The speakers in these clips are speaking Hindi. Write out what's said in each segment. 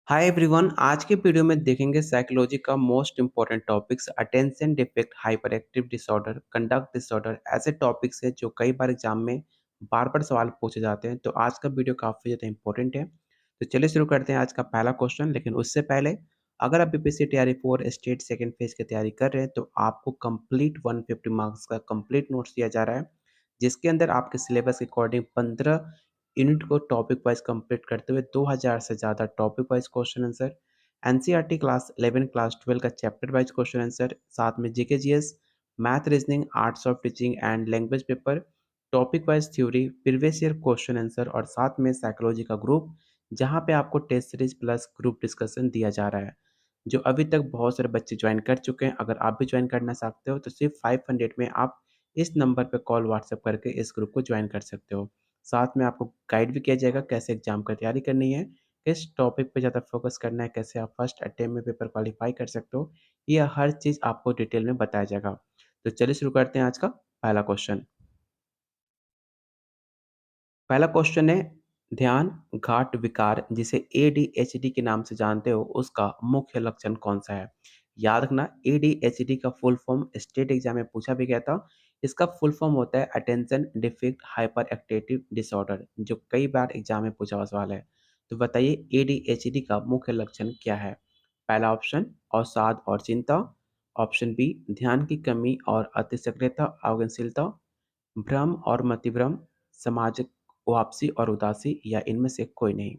Hi everyone. आज के वीडियो में देखेंगे साइकोलॉजी का most important topics attention defect, hyper active disorder, conduct disorder. ऐसे टॉपिक्स हैं जो कई बार एग्जाम में बार बार सवाल पूछे जाते हैं, तो आज का वीडियो काफ़ी ज़्यादा इंपॉर्टेंट है। तो चलिए शुरू करते हैं आज का पहला क्वेश्चन। लेकिन उससे पहले, अगर आप बीपीएससी तैयारी फोर स्टेट सेकेंड फेज की तैयारी कर रहे हैं तो आपको कंप्लीट 150 मार्क्स का कंप्लीट नोट्स दिया जा रहा है, जिसके अंदर आपके सिलेबस के अकॉर्डिंग 15 यूनिट को टॉपिक वाइज कंप्लीट करते हुए 2000 से ज़्यादा topic wise question answer, NCERT class 11 class 12 का चैप्टर वाइज क्वेश्चन आंसर, साथ में GK GS, math, reasoning, arts of teaching and language paper, topic wise theory, previous year question answer और साथ में साइकोलॉजी का ग्रुप, जहां पे आपको test series plus group discussion दिया जा रहा है, जो अभी तक बहुत सारे बच्चे ज्वाइन कर चुके हैं। अगर आप भी ज्वाइन करना चाहते हो तो सिर्फ 500 में आप इस नंबर पर कॉल व्हाट्सएप करके इस ग्रुप को ज्वाइन कर सकते हो। साथ में आपको गाइड भी किया जाएगा कैसे एग्जाम का तैयारी करनी है, किस टॉपिक पे ज़्यादा फोकस करना है, कैसे आप फर्स्ट अटेम्प्ट में पेपर क्वालिफाई कर सकते हो। ये हर चीज़ आपको डिटेल में बताया जाएगा। तो चलिए शुरू करते हैं आज का पहला क्वेश्चन। पहला क्वेश्चन है, ध्यान घाट विकार जिसे एडीएचडी के नाम से जानते हो उसका मुख्य लक्षण कौन सा है। याद रखना, एडीएचडी का फुल फॉर्म स्टेट एग्जाम में पूछा भी गया था। इसका फुल फॉर्म होता है attention deficit hyper active disorder, जो कई बार एग्जाम में पूछा हुआ सवाल है। तो बताइए एडीएचडी का मुख्य लक्षण क्या है। पहला ऑप्शन अवसाद और चिंता, ऑप्शन बी ध्यान की कमी और अति सक्रियता अवगनशीलता, भ्रम और मतिभ्रम, सामाजिक वापसी और उदासी, या इनमें से कोई नहीं।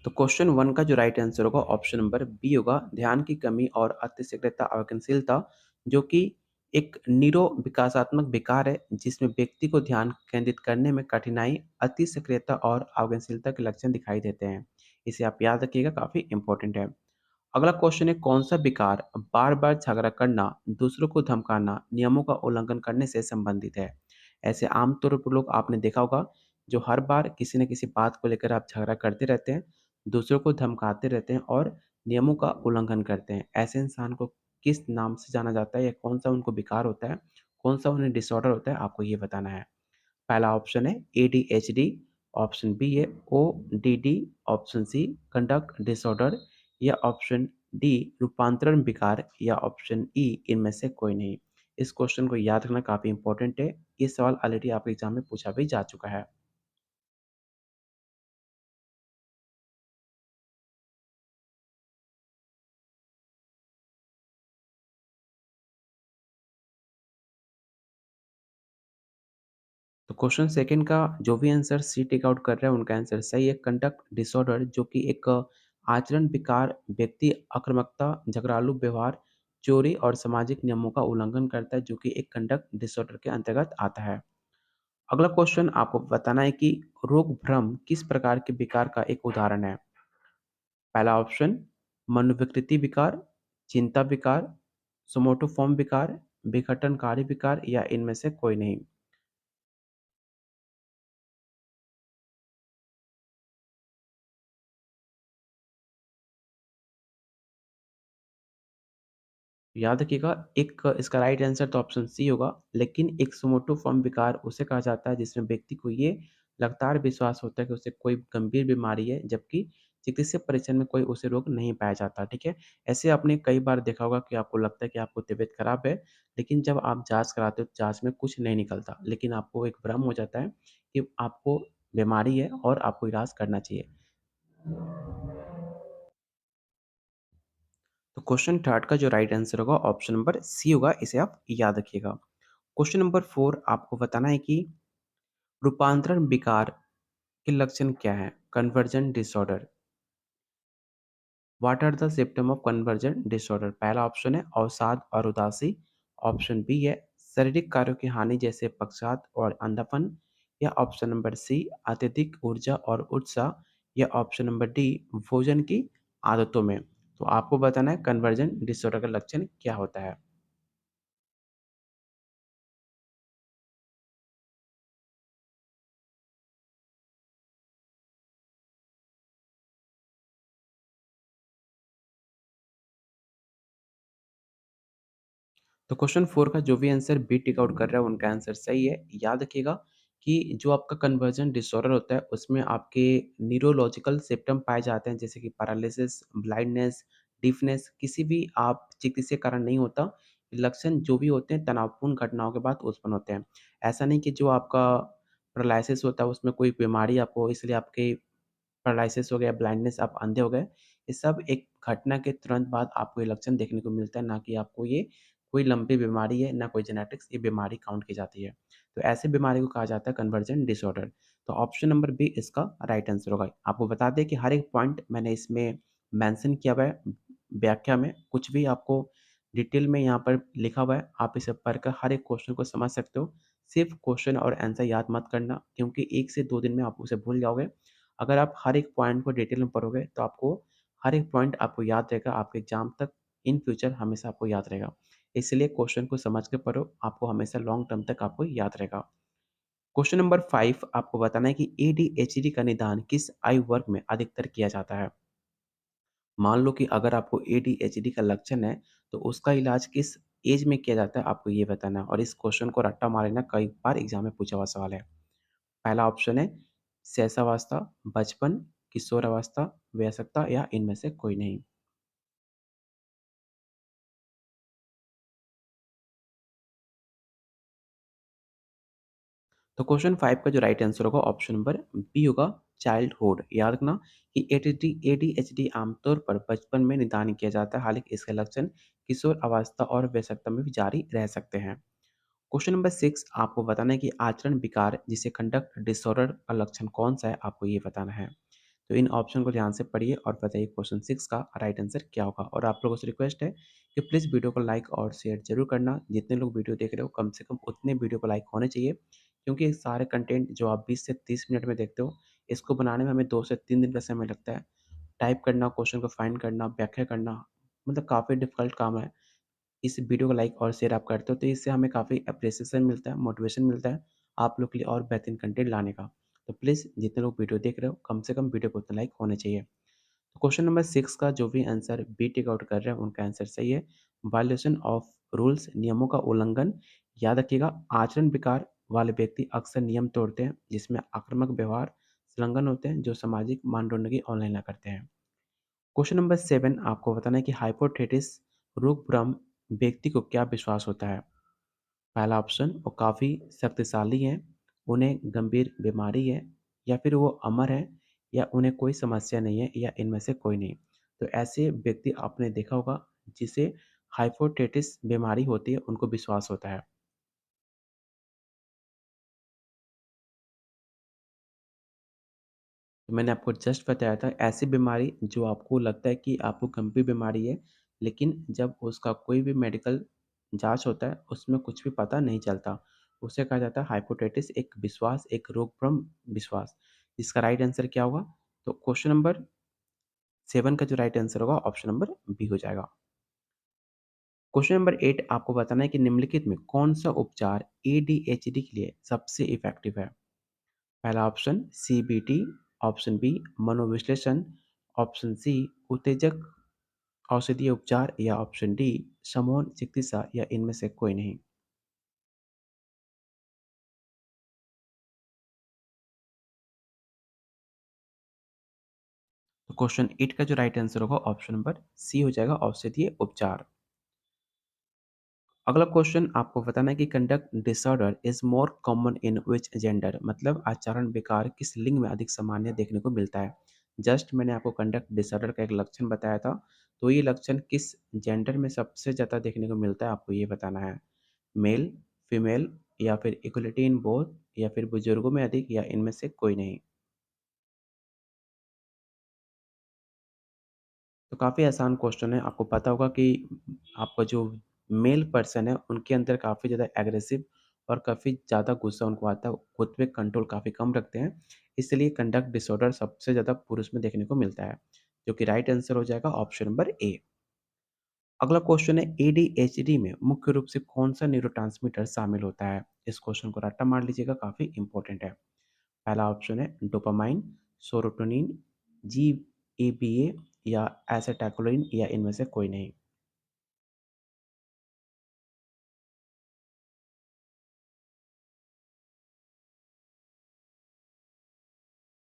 तो क्वेश्चन वन का जो राइट आंसर होगा ऑप्शन नंबर बी होगा, ध्यान की कमी और अतिशीघ्रता अवगनशीलता, जो कि एक नीरो विकासात्मक विकार है जिसमें व्यक्ति को ध्यान केंद्रित करने में कठिनाई, अति सक्रियता और अवगनशीलता के लक्षण दिखाई देते हैं। इसे आप याद रखिएगा, काफी इंपॉर्टेंट है। अगला क्वेश्चन है, कौन सा विकार बार बार झगड़ा करना, दूसरों को धमकाना, नियमों का उल्लंघन करने से संबंधित है। ऐसे आमतौर पर लोग आपने देखा होगा जो हर बार किसी न किसी बात को लेकर आप झगड़ा करते रहते हैं, दूसरों को धमकाते रहते हैं और नियमों का उल्लंघन करते हैं। ऐसे इंसान को किस नाम से जाना जाता है या कौन सा उनको विकार होता है, कौन सा उन्हें डिसऑर्डर होता है, आपको ये बताना है। पहला ऑप्शन है एडीएचडी, ऑप्शन बी है ODD, option c conduct disorder, या ऑप्शन डी रूपांतरण विकार, या ऑप्शन ई इनमें से कोई नहीं। इस क्वेश्चन को याद रखना काफी इंपॉर्टेंट है। ये सवाल ऑलरेडी आपके एग्जाम में पूछा भी जा चुका है। तो क्वेश्चन सेकंड का जो भी आंसर सी टिक आउट कर रहा है उनका आंसर सही है। कंडक्ट डिसऑर्डर, जो कि एक आचरण विकार, व्यक्ति आक्रामकता, झगड़ालू व्यवहार, चोरी और सामाजिक नियमों का उल्लंघन करता है, जो कि एक कंडक्ट डिसऑर्डर के अंतर्गत आता है। अगला क्वेश्चन आपको बताना है कि रोग भ्रम किस प्रकार के विकार का एक उदाहरण है। पहला ऑप्शन मनोविकृति विकार, चिंता विकार, सोमोटोफॉर्म विकार, विघटनकारी विकार, या इनमें से कोई नहीं। याद रखिएगा, एक इसका राइट आंसर तो ऑप्शन सी होगा, लेकिन एक सोमोटोफॉर्म विकार उसे कहा जाता है जिसमें व्यक्ति को ये लगातार विश्वास होता है कि उसे कोई गंभीर बीमारी है, जबकि चिकित्सीय परीक्षण में कोई उसे रोग नहीं पाया जाता। ठीक है, ऐसे आपने कई बार देखा होगा कि आपको लगता है कि आपको तबीयत खराब है, लेकिन जब आप जांच कराते हो तो जांच में कुछ नहीं निकलता, लेकिन आपको एक भ्रम हो जाता है कि आपको बीमारी है और आपको इलाज करना चाहिए। तो क्वेश्चन थर्ड का जो राइट आंसर होगा ऑप्शन नंबर सी होगा, इसे आप याद रखिएगा। क्वेश्चन नंबर फोर आपको बताना है कि रूपांतरण विकार के लक्षण क्या है। Conversion disorder, what are the symptom of conversion disorder. पहला ऑप्शन है अवसाद और उदासी, ऑप्शन बी है शारीरिक कार्यों की हानि जैसे पक्षाघात और अंधापन, या ऑप्शन नंबर सी अत्यधिक ऊर्जा और उत्साह, या ऑप्शन नंबर डी भोजन की आदतों में। तो आपको बताना है कन्वर्जन डिसऑर्डर का लक्षण क्या होता है। तो क्वेश्चन 4 का जो भी आंसर बी टिक आउट कर रहा है उनका आंसर सही है। याद रखिएगा कि जो आपका कन्वर्जन डिसऑर्डर होता है उसमें आपके न्यूरोलॉजिकल सिम्पटम पाए जाते हैं जैसे कि पैरालिसिस, ब्लाइंडनेस, डीफनेस किसी भी आप चिकित्सीय कारण नहीं होता। लक्षण जो भी होते हैं तनावपूर्ण घटनाओं के बाद उत्पन्न होते हैं। ऐसा नहीं कि जो आपका पैरालिसिस होता है उसमें कोई बीमारी आपको इसलिए आपके पैरालिसिस हो गया, ब्लाइंडनेस आप अंधे हो गए। ये सब एक घटना के तुरंत बाद आपको ये लक्षण देखने को मिलता है, ना कि आपको ये कोई लंबी बीमारी है, ना कोई जेनेटिक्स ये बीमारी काउंट की जाती है। तो ऐसी बीमारी को कहा जाता है कन्वर्जेंट डिसऑर्डर। तो ऑप्शन नंबर बी इसका राइट आंसर होगा। आपको बता दें कि हर एक पॉइंट मैंने इसमें मेंशन किया हुआ है व्याख्या में, कुछ भी आपको डिटेल में यहाँ पर लिखा हुआ है, आप इसे पढ़कर हर एक क्वेश्चन को समझ सकते हो। सिर्फ क्वेश्चन और आंसर याद मत करना क्योंकि 1 से 2 दिन में आप उसे भूल जाओगे। अगर आप हर एक पॉइंट को डिटेल में पढ़ोगे तो आपको हर एक पॉइंट आपको याद रहेगा, आपके एग्ज़ाम तक इन फ्यूचर हमेशा आपको याद रहेगा। इसलिए क्वेश्चन को समझ के पढ़ो, आपको हमेशा लॉन्ग टर्म तक आपको याद रहेगा। क्वेश्चन नंबर 5 आपको बताना है कि एडीएचडी का निदान किस आयु वर्ग में अधिकतर किया जाता है? मान लो कि अगर आपको एडीएचडी का लक्षण है, तो उसका इलाज किस एज में किया जाता है, आपको ये बताना है और इस क्वेश्चन को रट्टा मार लेना, कई बार एग्ज़ाम में पूछा हुआ सवाल है। पहला ऑप्शन है शैशवावस्था, बचपन, किशोरावस्था, वयस्कता या इनमें से कोई नहीं। तो क्वेश्चन 5 का जो राइट आंसर होगा ऑप्शन नंबर बी होगा चाइल्डहुड। याद रखना कि एडीएचडी आमतौर पर बचपन में निदान किया जाता है, हालांकि इसके लक्षण किशोर अवस्था और वयस्कता में भी जारी रह सकते हैं। क्वेश्चन नंबर 6 आपको बताना है कि आचरण विकार जिसे कंडक्ट डिसऑर्डर का लक्षण कौन सा है, आपको ये बताना है। तो इन ऑप्शन को ध्यान से पढ़िए और बताइए क्वेश्चन 6 का राइट आंसर क्या होगा। और आप लोगों से रिक्वेस्ट है कि प्लीज़ वीडियो को लाइक और शेयर ज़रूर करना। जितने लोग वीडियो देख रहे हो कम से कम उतने वीडियो को लाइक होने चाहिए क्योंकि ये सारे कंटेंट जो आप 20 से 30 मिनट में देखते हो, इसको बनाने में हमें 2 से 3 दिन का समय लगता है। टाइप करना, क्वेश्चन को फाइंड करना, व्याख्या करना, मतलब काफ़ी डिफ़िकल्ट काम है। इस वीडियो को लाइक और शेयर आप करते हो तो इससे हमें काफ़ी एप्रिसिएशन मिलता है, मोटिवेशन मिलता है आप लोग के लिए और बेहतरीन कंटेंट लाने का। तो प्लीज़ जितने लोग वीडियो देख रहे हो कम से कम वीडियो को उतना लाइक होने चाहिए। तो क्वेश्चन नंबर 6 का जो भी आंसर बी टिक आउट कर रहे हैं उनका आंसर सही है। वायलेशन ऑफ रूल्स नियमों का उल्लंघन। याद रखिएगा आचरण विकार वाले व्यक्ति अक्सर नियम तोड़ते हैं जिसमें आक्रामक व्यवहार संलग्न होते हैं जो सामाजिक मानदंड की अवहेलना करते हैं। क्वेश्चन नंबर 7 आपको बताना है कि हाइपोथेटिस रोग भ्रम व्यक्ति को क्या विश्वास होता है? पहला ऑप्शन वो काफ़ी शक्तिशाली हैं, उन्हें गंभीर बीमारी है या फिर वो अमर हैं या उन्हें कोई समस्या नहीं है या इनमें से कोई नहीं। तो ऐसे व्यक्ति आपने देखा होगा जिसे हाइपोथेटिस बीमारी होती है उनको विश्वास होता है। तो मैंने आपको जस्ट बताया था ऐसी बीमारी जो आपको लगता है कि आपको गंभीर बीमारी है, लेकिन जब उसका कोई भी मेडिकल जाँच होता है, उसमें कुछ भी पता नहीं चलता। उसे कहा जाता है हाइपोथेटिस एक विश्वास, एक रोगभ्रम विश्वास। इसका राइट आंसर क्या होगा? तो क्वेश्चन नंबर 7 का जो राइट आंसर होगा ऑप्शन नंबर बी हो जाएगा। क्वेश्चन नंबर 8 आपको बताना है कि निम्नलिखित में कौन-सा उपचार एडीएचडी के लिए सबसे इफ़ेक्टिव है? पहला ऑप्शन सीबीटी, ऑप्शन बी मनोविश्लेषण, ऑप्शन सी उत्तेजक औषधीय उपचार या ऑप्शन डी समूह चिकित्सा या इनमें से कोई नहीं। तो क्वेश्चन 8 का जो राइट आंसर होगा ऑप्शन नंबर सी हो जाएगा औषधीय उपचार। अगला क्वेश्चन आपको बताना है कि conduct disorder is more common in which gender, मतलब आचरण विकार किस लिंग में अधिक सामान्य देखने को मिलता है। जस्ट मैंने आपको कंडक्ट डिसऑर्डर का एक लक्षण बताया था, तो ये लक्षण किस जेंडर में सबसे ज़्यादा देखने को मिलता है, आपको ये बताना है। मेल, फीमेल या फिर इक्वलिटी इन बोथ या फिर बुजुर्गों में अधिक या इनमें से कोई नहीं। तो काफ़ी आसान क्वेश्चन है। आपको पता होगा कि आपका जो मेल पर्सन है, उनके अंदर काफ़ी ज़्यादा एग्रेसिव और काफ़ी ज़्यादा गुस्सा उनको आता है। खुद पे कंट्रोल काफ़ी कम रखते हैं। इसलिए कंडक्ट डिसऑर्डर सबसे ज़्यादा पुरुष में देखने को मिलता है, जो कि राइट आंसर हो जाएगा ऑप्शन नंबर ए। अगला क्वेश्चन है एडीएचडी में मुख्य रूप से कौन-सा न्यूरोट्रांसमीटर शामिल होता है? इस क्वेश्चन को रट्टा मार लीजिएगा, काफ़ी इंपॉर्टेंट है। पहला ऑप्शन है डोपामाइन, सेरोटोनिन, जीएबीए या एसिटाइलकोलाइन या इनमें से कोई नहीं।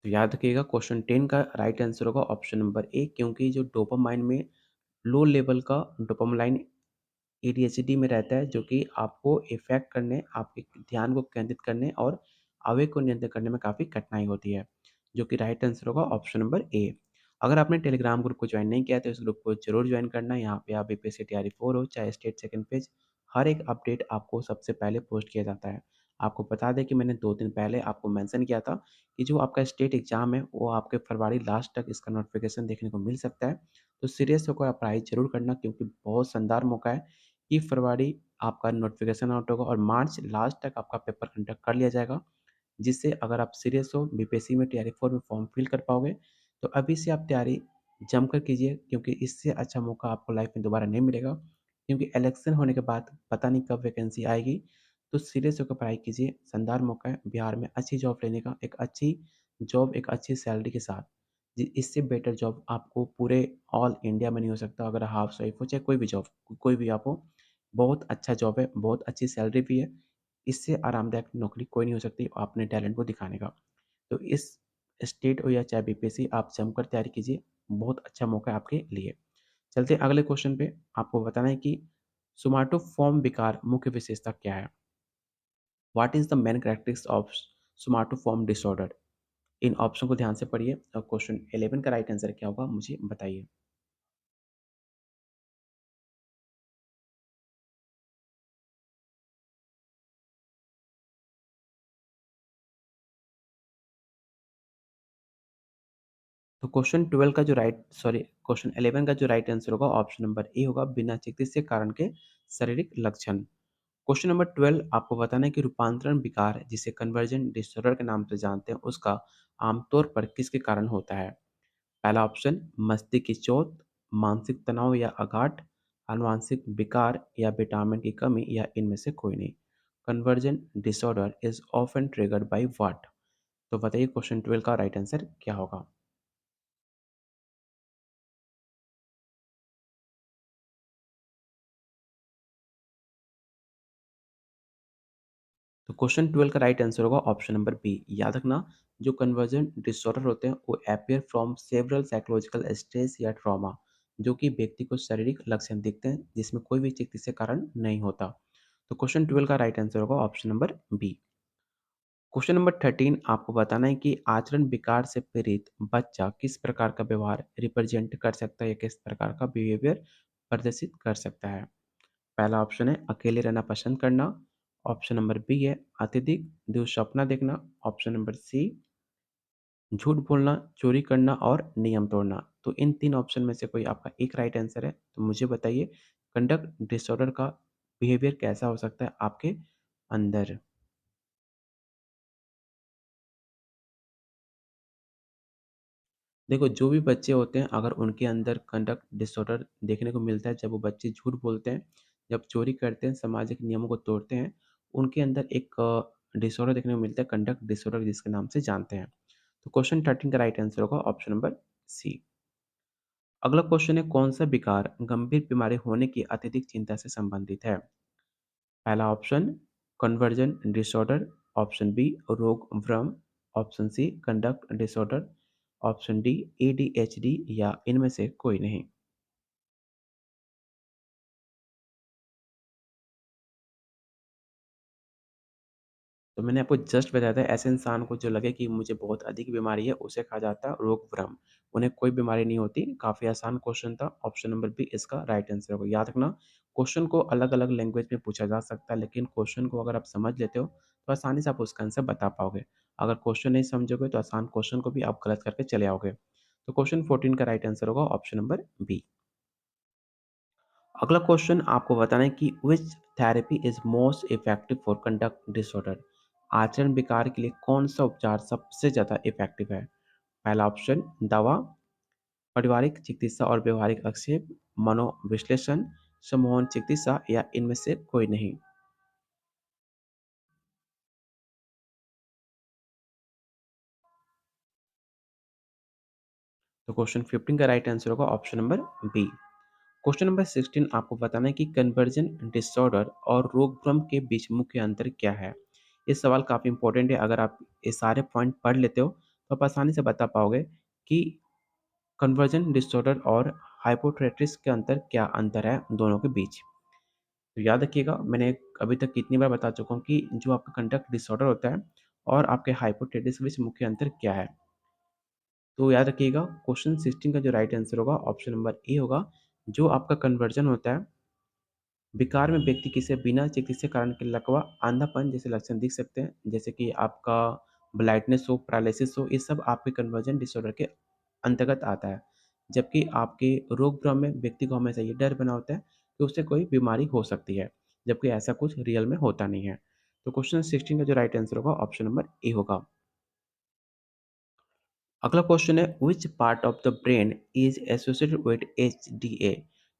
तो याद रखिएगा क्वेश्चन 10 का राइट आंसर होगा ऑप्शन नंबर ए, क्योंकि जो डोपामाइन में लो लेवल का डोपामाइन एडीएचडी में रहता है, जो कि आपको इफ़ेक्ट करने, आपके ध्यान को केंद्रित करने और आवेग को नियंत्रित करने में काफ़ी कठिनाई होती है, जो कि राइट आंसर होगा ऑप्शन नंबर ए। अगर आपने टेलीग्राम ग्रुप को जॉइन नहीं किया है, तो इस ग्रुप को ज़रूर जॉइन करना। यहाँ पे आप बीपीएससी तैयारी 4 हो, चाहे स्टेट सेकंड पेज, हर एक अपडेट आपको सबसे पहले पोस्ट किया जाता है। आपको बता दें कि मैंने 2 दिन पहले आपको मेंशन किया था कि जो आपका स्टेट एग्ज़ाम है, वो आपके फरवरी लास्ट तक इसका नोटिफ़िकेशन देखने को मिल सकता है। तो सीरियस होकर आप पढ़ाई ज़रूर करना, क्योंकि बहुत शानदार मौका है कि फरवरी आपका नोटिफ़िकेशन आउट होगा और मार्च लास्ट तक आपका पेपर कंडक्ट कर लिया जाएगा। जिससे अगर आप सीरियस हो, बीपीएससी में टीआरई 4 में फॉर्म फिल कर पाओगे, तो अभी से आप तैयारी जमकर कीजिए, क्योंकि इससे अच्छा मौका आपको लाइफ में दोबारा नहीं मिलेगा। क्योंकि इलेक्शन होने के बाद पता नहीं कब वैकेंसी आएगी, तो सीरियस होकर पढ़ाई कीजिए। शानदार मौका है बिहार में अच्छी जॉब लेने का, एक अच्छी जॉब, एक अच्छी सैलरी के साथ। जी, इससे बेटर जॉब आपको पूरे ऑल इंडिया में नहीं हो सकता। अगर हाउसवाइफ हो, चाहे कोई भी जॉब, कोई भी आप हो, बहुत अच्छा जॉब है, बहुत अच्छी सैलरी भी है। इससे आरामदायक नौकरी कोई नहीं हो सकती अपने टैलेंट को दिखाने का। तो इस स्टेट हो या चाहे बीपीएससी, आप जमकर तैयारी कीजिए, बहुत अच्छा मौका है आपके लिए। चलते हैं अगले क्वेश्चन पे। आपको बताना है कि सोमाटोफॉर्म विकार मुख्य विशेषता क्या है? What is the main characteristics of somatoform disorder? इन ऑप्शन को ध्यान से पढ़िए और क्वेश्चन 11 का राइट आंसर क्या होगा मुझे बताइए। तो क्वेश्चन 11 का जो राइट आंसर होगा ऑप्शन नंबर ए होगा, बिना चिकित्सीय कारण के शारीरिक लक्षण। क्वेश्चन नंबर 12 आपको बताना है कि रूपांतरण विकार, जिसे कन्वर्जन डिसऑर्डर के नाम से जानते हैं, उसका आमतौर पर किसके कारण होता है? पहला ऑप्शन मस्तिष्क की चोट, मानसिक तनाव या आघात, आनुवंशिक विकार या विटामिन की कमी, या इनमें से कोई नहीं। Conversion disorder is often triggered by what? तो बताइए क्वेश्चन 12 का राइट आंसर क्या होगा? तो क्वेश्चन 12 का राइट आंसर होगा ऑप्शन नंबर बी। याद रखना, जो कन्वर्जन डिसऑर्डर होते हैं वो appear from several psychological stress या ट्रॉमा, जो कि व्यक्ति को शारीरिक लक्षण दिखते हैं जिसमें कोई भी चिकित्सीय कारण नहीं होता। तो क्वेश्चन 12 का राइट आंसर होगा option number b. Question number 13 आपको बताना है कि आचरण विकार से पीड़ित बच्चा किस प्रकार का व्यवहार रिप्रेजेंट कर सकता है या किस प्रकार का बिहेवियर प्रदर्शित कर सकता है? पहला ऑप्शन है अकेले रहना पसंद करना, ऑप्शन नंबर बी है अत्यधिक दुःस्वप्न देखना, ऑप्शन नंबर सी झूठ बोलना, चोरी करना और नियम तोड़ना। तो इन 3 ऑप्शन में से कोई आपका एक राइट आंसर है, तो मुझे बताइए कंडक्ट डिसऑर्डर का बिहेवियर कैसा हो सकता है आपके अंदर? देखो, जो भी बच्चे होते हैं, अगर उनके अंदर कंडक्ट डिसऑर्डर देखने को मिलता है, जब वो बच्चे झूठ बोलते हैं, जब चोरी करते हैं, सामाजिक नियमों को तोड़ते हैं, उनके अंदर एक डिसऑर्डर देखने को मिलता है, कंडक्ट डिसऑर्डर जिसके नाम से जानते हैं। तो क्वेश्चन 13 का राइट आंसर होगा ऑप्शन नंबर सी। अगला क्वेश्चन है, कौन सा विकार गंभीर बीमारी होने की अत्यधिक चिंता से संबंधित है? पहला option conversion disorder, option b रोग भ्रम, option c conduct disorder, option d ADHD, या इनमें से कोई नहीं। तो मैंने आपको जस्ट बताया था, ऐसे इंसान को जो लगे कि मुझे बहुत अधिक बीमारी है, उसे कहा जाता है रोग भ्रम। उन्हें कोई बीमारी नहीं होती। काफ़ी आसान क्वेश्चन था। ऑप्शन नंबर बी इसका राइट आंसर होगा। याद रखना, क्वेश्चन को अलग-अलग लैंग्वेज में पूछा जा सकता है, लेकिन क्वेश्चन को अगर आप समझ लेते हो, तो आसानी से आप उसका आंसर बता पाओगे। अगर क्वेश्चन नहीं समझोगे, तो आसान क्वेश्चन को भी आप गलत करके चले आओगे। तो क्वेश्चन 14 का राइट आंसर होगा ऑप्शन नंबर बी। अगला क्वेश्चन आपको बताना है कि which therapy is most effective for conduct disorder? आचरण विकार के लिए कौन सा उपचार सबसे ज़्यादा इफेक्टिव है? पहला ऑप्शन दवा, पारिवारिक चिकित्सा और व्यवहारिक आक्षेप, मनोविश्लेषण, सम्मोहन चिकित्सा, या इनमें से कोई नहीं। तो क्वेश्चन 15 का राइट आंसर होगा option number b. Question number 16 आपको बताना है कि कन्वर्जन डिसऑर्डर और रोग भ्रम के बीच मुख्य अंतर क्या है? ये सवाल काफ़ी इंपॉर्टेंट है। अगर आप ये सारे पॉइंट पढ़ लेते हो, तो आप आसानी से बता पाओगे कि कन्वर्जन डिसऑर्डर और हाइपोथेसिस के क्या अंतर है दोनों के बीच। तो याद रखिएगा, मैंने अभी तक कितनी बार बता चुका हूँ कि जो आपका कंडक्ट डिसऑर्डर होता है और आपके हाइपोथेसिस के बीच मुख्य अंतर क्या है। तो याद रखिएगा, क्वेश्चन 16 का जो राइट आंसर होगा ऑप्शन नंबर ए होगा। जो आपका कन्वर्जन होता है, विकार में व्यक्ति किसी बिना चिकित्सीय कारण के लकवा, अंधापन जैसे लक्षण दिख सकते हैं, जैसे कि आपका ब्लाइंडनेस हो, पैरालिसिस हो, ये सब आपके कन्वर्जन डिसऑर्डर के अंतर्गत आता है। जबकि आपके रोग भ्रम में व्यक्ति को हमेशा ये डर बना होता है कि उससे कोई बीमारी हो सकती है, जबकि ऐसा कुछ रियल में होता नहीं है। तो क्वेश्चन 16 का जो राइट आंसर होगा ऑप्शन नंबर ए होगा। अगला क्वेश्चन है, which part of the brain is associated with HDA.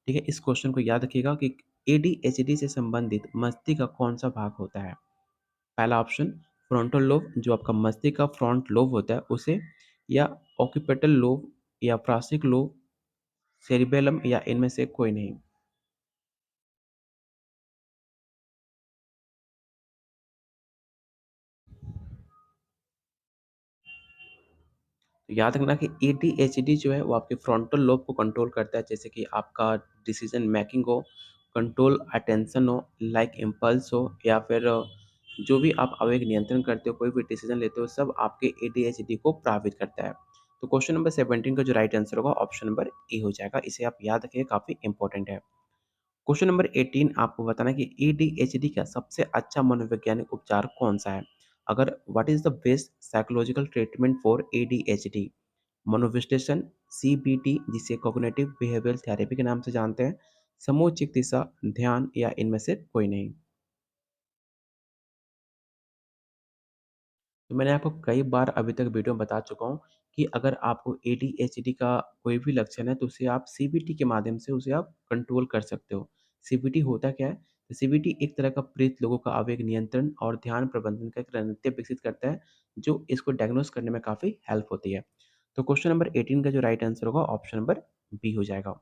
ठीक है, इस क्वेश्चन को याद रखिएगा कि एडीएचडी से संबंधित मस्तिष्क का कौन सा भाग होता है। पहला ऑप्शन फ्रंटल लोब, जो आपका मस्तिष्क का फ्रंट लोब होता है उसे, या ऑक्यूपेटल लोब, या प्रासिक लोब, सेरिबेलम, या इनमें से कोई नहीं। तो याद रखना कि एडीएचडी जो है वो आपके फ्रंटल लोब को कंट्रोल करता है, जैसे कि आपका डिसीजन मेकिंग हो, कंट्रोल अटेंशन हो, लाइक इम्पल्स हो, या फिर जो भी आप आवेग नियंत्रण करते हो, कोई भी डिसीजन लेते हो, सब आपके एडीएचडी को प्रभावित करता है। तो क्वेश्चन नंबर 17 का जो राइट आंसर होगा ऑप्शन नंबर ए हो जाएगा। इसे आप याद रखिए, काफी इंपॉर्टेंट है। क्वेश्चन नंबर 18 आपको बताना है कि एडीएचडी का सबसे अच्छा मनोवैज्ञानिक उपचार कौन सा है। अगर what is the best psychological treatment for ADHD? मनोविश्लेषण, सीबीटी जिसे कॉग्निटिव बिहेवियरल थेरेपी के नाम से जानते हैं, समूह चिकित्सा, ध्यान, या इनमें से कोई नहीं। तो मैंने आपको कई बार अभी तक वीडियो में बता चुका हूँ कि अगर आपको एडीएचडी का कोई भी लक्षण है तो उसे आप सीबीटी के माध्यम से उसे आप कंट्रोल कर सकते हो। सीबीटी होता क्या है? तो सीबीटी एक तरह का प्रेरित लोगों का आवेग नियंत्रण और ध्यान प्रबंधन का एक रणनीति विकसित करता है, जो इसको डायग्नोस करने में काफ़ी हेल्प होती है। तो क्वेश्चन नंबर 18 का जो राइट आंसर होगा ऑप्शन नंबर बी हो जाएगा।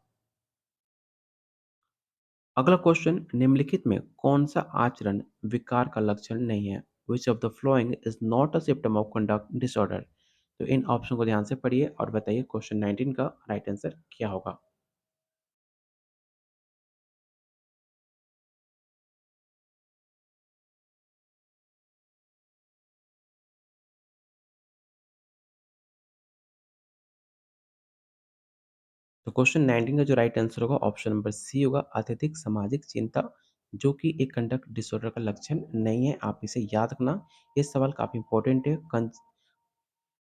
अगला क्वेश्चन, निम्नलिखित में कौन सा आचरण विकार का लक्षण नहीं है? Which of the following is not a symptom of conduct disorder? तो इन ऑप्शन को ध्यान से पढ़िए और बताइए क्वेश्चन 19 का राइट आंसर क्या होगा। तो क्वेश्चन 19 का जो राइट आंसर होगा ऑप्शन नंबर सी होगा, अत्यधिक सामाजिक चिंता, जो कि एक कंडक्ट डिसऑर्डर का लक्षण नहीं है। आप इसे याद रखना, ये सवाल काफी इंपॉर्टेंट है।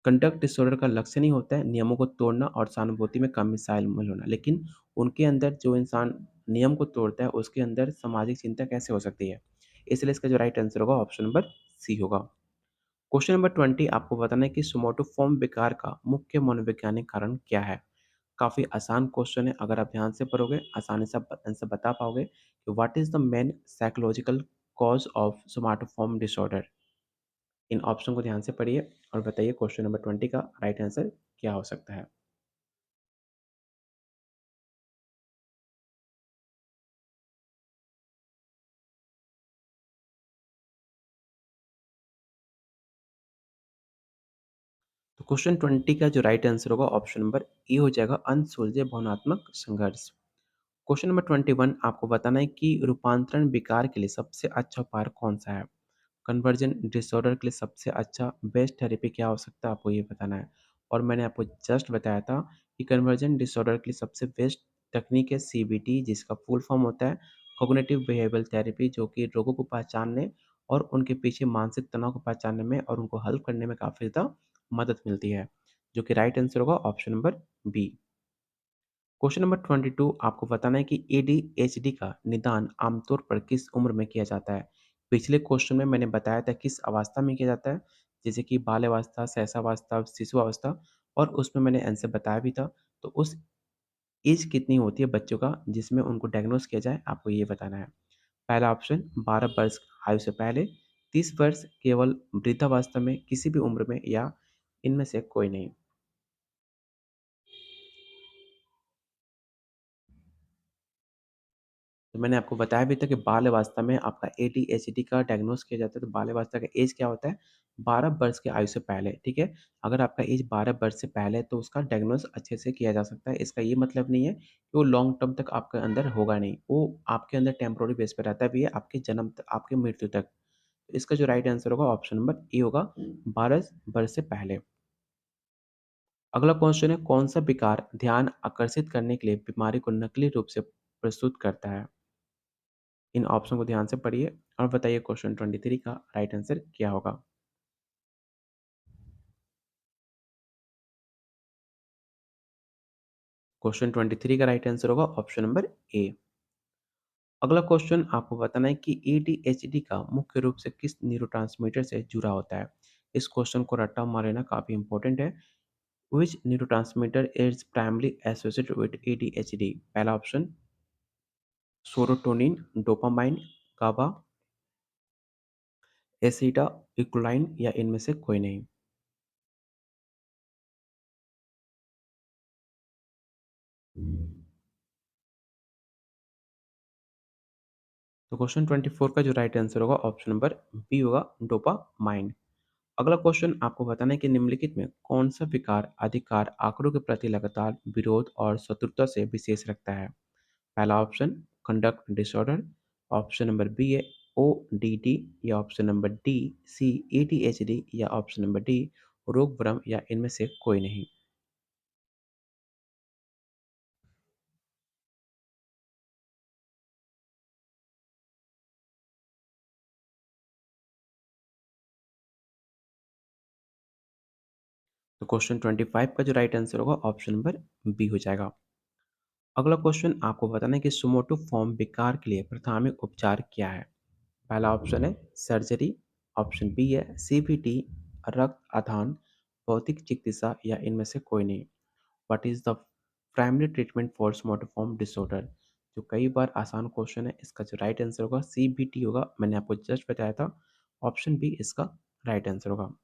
कंडक्ट डिसऑर्डर का लक्षण ही होता है नियमों को तोड़ना और सहानुभूति में कम शामिल होना, लेकिन उनके अंदर जो इंसान नियम को तोड़ता है उसके अंदर सामाजिक चिंता कैसे हो सकती है? इसलिए इसका जो राइट आंसर होगा ऑप्शन नंबर सी होगा। क्वेश्चन नंबर 20 आपको बताना है कि सोमैटोफोम विकार का मुख्य मनोवैज्ञानिक कारण क्या है। काफ़ी आसान क्वेश्चन है, अगर आप ध्यान से पढ़ोगे आसानी से आप आंसर बता पाओगे कि what is the main psychological cause of somatoform disorder. इन ऑप्शन को ध्यान से पढ़िए और बताइए क्वेश्चन नंबर 20 का राइट आंसर क्या हो सकता है। तो क्वेश्चन 20 का जो राइट आंसर होगा ऑप्शन नंबर ए हो जाएगा, अनसुलझे भावनात्मक संघर्ष। क्वेश्चन नंबर 21 आपको बताना है कि रूपांतरण विकार के लिए सबसे अच्छा उपाय कौन सा है। कन्वर्जन डिसऑर्डर के लिए सबसे अच्छा बेस्ट थेरेपी क्या हो सकता है, आपको ये बताना है। और मैंने आपको जस्ट बताया था कि कन्वर्जन डिसऑर्डर के लिए सबसे बेस्ट तकनीक है सीबीटी, जिसका फुल फॉर्म होता है कॉग्निटिव बिहेवियरल थेरेपी, जो कि लोगों को पहचानने और उनके पीछे मानसिक तनाव को पहचानने में और उनको हल करने में काफ़ी ज़्यादा मदद मिलती है, जो कि राइट आंसर होगा option number b. Question number 22 आपको बताना है कि एडीएचडी का निदान आमतौर पर किस उम्र में किया जाता है। पिछले क्वेश्चन में मैंने बताया था किस अवस्था में किया जाता है, जैसे कि बाल अवस्था, शैशवावस्था, शिशु अवस्था, और उसमें मैंने आंसर बताया भी था। तो उस एज कितनी होती है बच्चों का जिसमें उनको डायग्नोस किया जाए, आपको ये बताना है। पहला ऑप्शन 12 वर्ष आयु से पहले, 30 वर्ष केवल वृद्धावस्था में, किसी भी उम्र में, या इनमें से कोई नहीं। तो मैंने आपको बताया भी था कि बाल अवस्था में आपका एडीएचडी का डायग्नोस किया जाता है, तो बाल अवस्था का एज क्या होता है? 12 वर्ष की आयु से पहले, ठीक है? अगर आपका एज 12 वर्ष से पहले है, तो उसका डायग्नोस अच्छे से किया जा सकता है। इसका ये मतलब नहीं है कि वो लॉन्ग टर्म तक आपके अंदर होगा नहीं, वो आपके अंदर टेम्पोरेरी बेस पे रहता भी है, आपके जन्म त आपकी मृत्यु तक। तो इसका जो राइट आंसर होगा ऑप्शन नंबर ए होगा, 12 वर्ष से पहले। अगला क्वेश्चन है, कौन-सा विकार ध्यान आकर्षित करने के लिए बीमारी को नकली रूप से प्रस्तुत करता है? इन ऑप्शन को ध्यान से पढ़िए और बताइए क्वेश्चन 23 का राइट आंसर क्या होगा? क्वेश्चन 23 का राइट आंसर होगा ऑप्शन नंबर ए। अगला क्वेश्चन आपको बताना है कि एडीएचडी का मुख्य रूप से किस न्यूरोट्रांसमीटर से जुड़ा होता है? इस क्वेश्चन को रट्टा मार लेना काफ़ी इंपॉर्टेंट है। Which neurotransmitter is primarily associated with ADHD? पहला ऑप्शन सेरोटोनिन, डोपामाइन, गाबा, एसिटाइलकोलाइन या इनमें से कोई नहीं। तो क्वेश्चन 24 का जो राइट आंसर होगा ऑप्शन नंबर बी होगा, डोपामाइन। अगला क्वेश्चन आपको बताना है कि निम्नलिखित में कौन सा विकार अधिकार आंकड़ों के प्रति लगातार विरोध और शत्रुता से विशेष रखता है? पहला option conduct disorder, option number b है ओडीडी या option number d c ADHD या ऑप्शन नंबर डी रोग भ्रम या इनमें से कोई नहीं। तो क्वेश्चन 25 का जो राइट आंसर होगा ऑप्शन नंबर बी हो जाएगा। अगला क्वेश्चन आपको बताना है कि सुमोटोफॉर्म विकार के लिए प्राथमिक उपचार क्या है? पहला ऑप्शन है सर्जरी, ऑप्शन बी है सीबीटी, रक्त आधान, भौतिक चिकित्सा या इनमें से कोई नहीं। What is the primary treatment for somatoform disorder? जो कई बार आसान क्वेश्चन है, इसका जो राइट आंसर होगा सीबीटी होगा, मैंने आपको जस्ट बताया था। ऑप्शन बी इसका राइट आंसर होगा।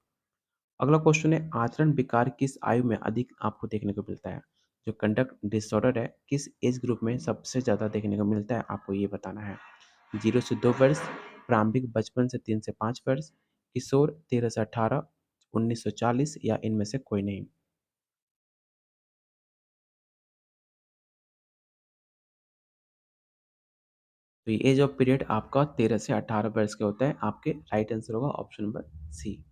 अगला क्वेश्चन है, आचरण विकार किस आयु में अधिक आपको देखने को मिलता है? जो कंडक्ट डिसऑर्डर है, किस एज ग्रुप में सबसे ज़्यादा देखने को मिलता है, आपको ये बताना है। 0 से 2 वर्ष, प्रारंभिक बचपन से 3 से 5 वर्ष, किशोर 13 से 18, 1940 या इनमें से कोई नहीं। तो ये एज ऑफ पीरियड आपका 13 से 18 वर्ष का होता है। आपके राइट आंसर होगा option number C.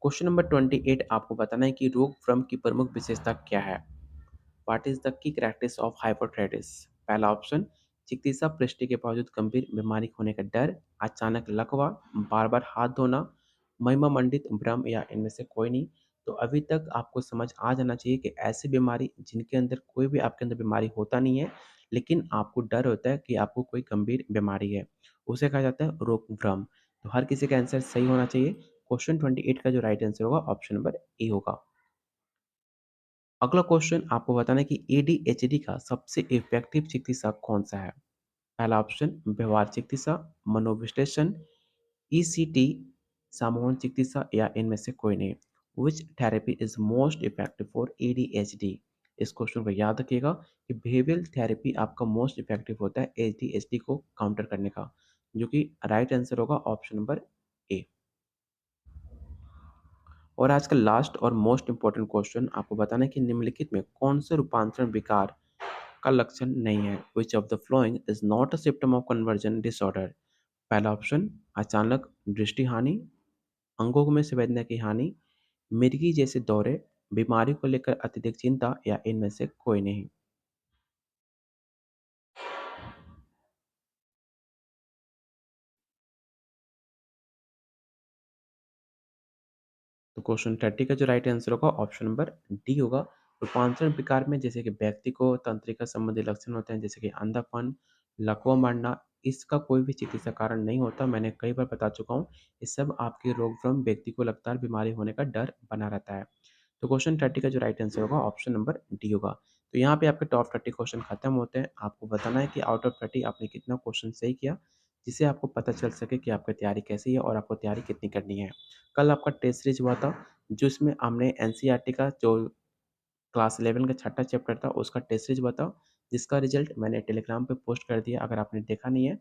Question number 28 आपको बताना है कि रोग भ्रम की प्रमुख विशेषता क्या है? What is the key characteristics of hypothyroidism? पहला ऑप्शन चिकित्सा पुष्टि के बावजूद गंभीर बीमारी होने का डर, अचानक लकवा, बार बार हाथ धोना, महिमा मंडित भ्रम या इनमें से कोई नहीं। तो अभी तक आपको समझ आ जाना चाहिए कि ऐसी बीमारी जिनके अंदर कोई भी आपके अंदर बीमारी होता नहीं है, लेकिन आपको डर होता है कि आपको कोई गंभीर बीमारी है, उसे कहा जाता है रोग भ्रम। तो हर किसी का आंसर सही होना चाहिए। क्वेश्चन 28 का जो राइट आंसर होगा ऑप्शन नंबर ए होगा। अगला क्वेश्चन आपको बताना है कि एडीएचडी का सबसे इफेक्टिव चिकित्सा कौन सा है? पहला ऑप्शन व्यवहार चिकित्सा, मनोविश्लेषण, ईसीटी, सामूहिक चिकित्सा या इनमें से कोई नहीं। Which therapy is most effective for ADHD? इस क्वेश्चन को याद रखिएगा कि बिहेवियरल थेरेपी आपका मोस्ट इफेक्टिव होता है एडीएचडी को काउंटर करने का, जो कि राइट आंसर होगा ऑप्शन नंबर ए। और आज का लास्ट और मोस्ट इंपॉर्टेंट क्वेश्चन आपको बताना है कि निम्नलिखित में कौन से रूपांतरण विकार का लक्षण नहीं है? Which of the following is not a symptom of conversion disorder? पहला ऑप्शन अचानक दृष्टि हानि, अंगों में संवेदना की हानि, मिर्गी जैसे दौरे, बीमारी को लेकर अत्यधिक चिंता या इनमें से कोई नहीं। तो क्वेश्चन 30 का जो राइट आंसर होगा ऑप्शन नंबर डी होगा। रूपांतरण विकार में जैसे कि व्यक्ति को तंत्रिका संबंधी लक्षण होते हैं, जैसे कि अंधापन, लकवा मारना, इसका कोई भी चिकित्सा कारण नहीं होता। मैंने कई बार बता चुका हूँ, ये सब आपके रोग भ्रम व्यक्ति को लगातार बीमारी होने का डर बना रहता है। तो क्वेश्चन 30 का जो राइट आंसर होगा ऑप्शन नंबर डी होगा। तो यहाँ पे आपके टॉप 30 क्वेश्चन खत्म होते हैं। आपको बताना है कि आउट ऑफ 30 आपने कितना क्वेश्चन सही किया, जिससे आपको पता चल सके कि आपकी तैयारी कैसी है और आपको तैयारी कितनी करनी है। कल आपका टेस्ट सीरीज हुआ था, जिसमें हमने एनसीईआरटी का जो क्लास 11 का छठा चैप्टर था, उसका टेस्ट सीरीज हुआ था, जिसका रिज़ल्ट मैंने टेलीग्राम पे पोस्ट कर दिया। अगर आपने देखा नहीं है,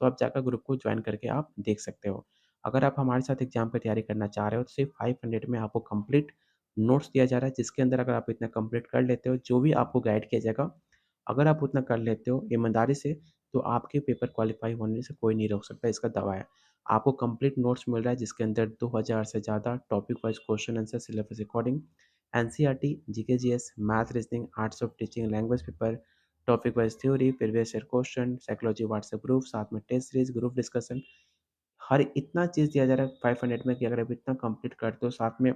तो आप जाकर ग्रुप को जॉइन करके आप देख सकते हो। अगर आप हमारे साथ एग्ज़ाम की तैयारी करना चाह रहे हो, तो सिर्फ़ 500 में आपको कंप्लीट नोट्स दिया जा रहा है, जिसके अंदर अगर आप इतना कंप्लीट कर लेते हो, जो भी आपको गाइड किया जाएगा, अगर आप उतना कर लेते हो ईमानदारी से, तो आपके पेपर क्वालीफाई होने से कोई नहीं रोक सकता, इसका दावा है। आपको कंप्लीट नोट्स मिल रहा है, जिसके अंदर 2000 से ज़्यादा topic wise question answer syllabus according, NCERT, GK, GS, math, reasoning, arts of teaching, language paper, topic wise theory, previous year question, psychology WhatsApp group, साथ में टेस्ट सीरीज़, ग्रुप डिस्कशन, हर इतना चीज़ दिया जा रहा है 500 में कि अगर आप इतना कंप्लीट करते हो, साथ में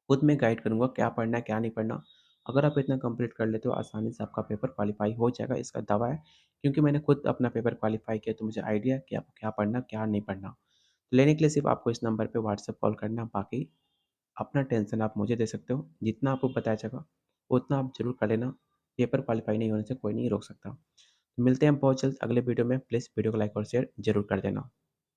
खुद मैं गाइड करूँगा क्या पढ़ना है, क्या नहीं पढ़ना। अगर आप इतना कंप्लीट कर लेते हो, आसानी से आपका पेपर क्वालीफाई हो जाएगा, इसका दावा है। क्योंकि मैंने खुद अपना पेपर क्वालीफाई किया, तो मुझे आइडिया है कि आपको क्या पढ़ना, क्या नहीं पढ़ना। लेने के लिए सिर्फ़ आपको इस नंबर पे व्हाट्सएप कॉल करना है, बाकी अपना टेंशन आप मुझे दे सकते हो। जितना आपको बताया जाएगा, उतना आप ज़रूर कर लेना। पेपर क्वालीफाई नहीं होने से कोई नहीं रोक सकता। मिलते हैं बहुत जल्द अगले वीडियो में। प्लीज़ वीडियो को लाइक और शेयर ज़रूर कर देना।